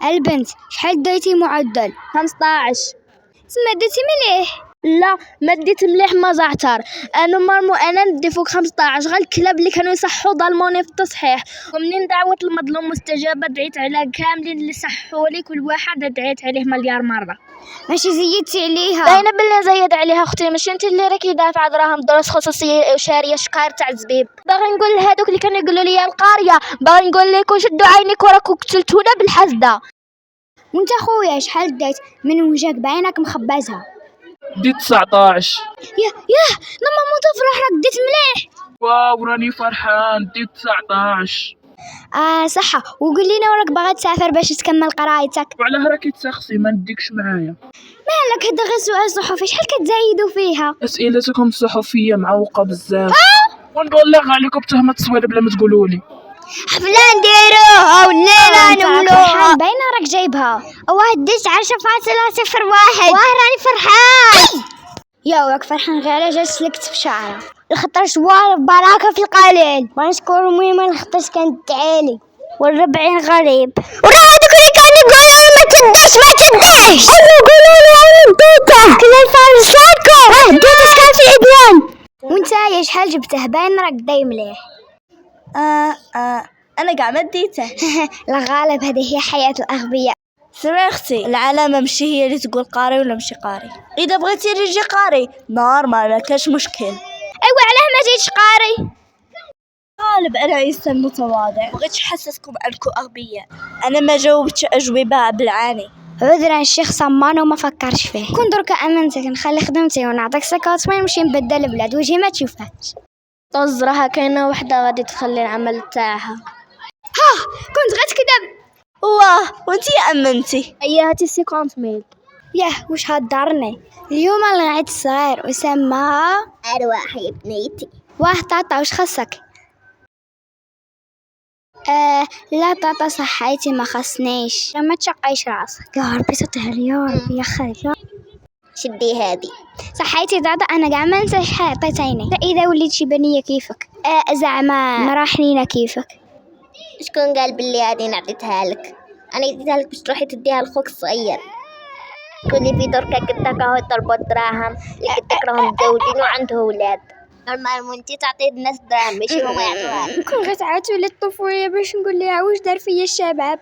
البنت شحال دايتي معدل؟ 15. تما ديتي مليح. لا ما ديت مليح ما زعتر. انا ندي فوق 15. غير الكلاب اللي كانوا يصحوا ظلموني في التصحيح، ومنين دعوة المظلوم مستجابة دعيت على كاملين اللي صحوا لي، كل واحد دعيت عليه مليار مرة. ماشي زيدتي عليها؟ باينه باللي نزيد عليها اختي، ماشي انت اللي راكي دافعه دراهم دروس خصوصيه وشاريه شقاير تاع الزبيب. باغي نقول لهادوك اللي كانوا يقولوا لي القاريه، باغي نقول لكم شدوا عينيك وراكم قتلتونا بالحسده. وانت خويا شحال دايت؟ من وجهك باينك مخبزها. ديت 19. ياه لما موت افرح راك ديت مليح. واو راني فرحان، ديت 19. صح. وقول لينا وراك باغا تسافر باش تكمل قرايتك؟ وعلاه راكي تسخسي ما نديكش معايا؟ مالك هذا غير سؤال صحفي، شحال كتزايدوا فيها؟ اسئلتكم الصحفيه معوقه بزاف. ونبلغ عليكم بتهمه التصوير بلا ما تقولوا لي. حفله نديروها والليله نولوها. باينه راك جايبها. واحد ديت 10.01. واه راني فرحان. يا وراك فرحان غير على جالس لكت في شعره الخطر شوار بركه في القليل. ونشكر ميمه الخطر كانت تعالي والربعين غريب. وراه هذوك اللي كانوا يقولوا ما تديش ما تديش، يقولوا لي انا نديته كنا نفرج لكم ديتش كان في ادمان. وانت يا شحال جبته؟ باين راك داي مليح. انا كاع ما ديته. الغالب هذه هي حياه الاغبياء. سمعي اختي، العلامه ماشي هي اللي تقول قاري ولا ماشي قاري. اذا بغيتي يجي قاري نورمال ما كاش مشكل. ايوا علاه ما جيتش قاري؟ غالب انا انسان متواضع، بغيتش نحسسكم انكم اغبياء. انا ما جاوبتش اجوبه بالعاني. عذرا الشيخ صمان وما فكرش فيه. كون دركا امنتك نخلي خدمتي ونعطيك سكات ما نمشي نبدل البلاد وجهي ما تشوفهاش. طز راها كاينه وحده غادي تخلي العمل تاعها. كنت غتكذب. واه وانتي امنتي. هيا هاتي 50,000. ياه واش هضرني اليوم العيد الصغير وسماها ارواح يا بنيتي. واه طاطا واش خصك؟ لا طاطا صحيتي ما خصنيش. ما تشقيش راسك يا ربي تطهر يا ربي يا خالي. شدي هادي. صحيتي طاطا انا كاع ما نسى شحال عطيتيني. اذا وليتي بنيه كيفك زعما مراحنينه كيفك. شكون قال باللي هادي نعطيتها لك؟ انا اديتها لك باش تروحي تديها لخوك الصغير. كوني في دركا كنت هكا يطلبوا الدراهم اللي كنت راهم متزوجين وعنده اولاد. نورمال وانتي تعطي الناس دراهم ماشي هما يعطوها لك. كون غتعاتوا لي الطفوله باش نقول لها واش دار فيا الشباب.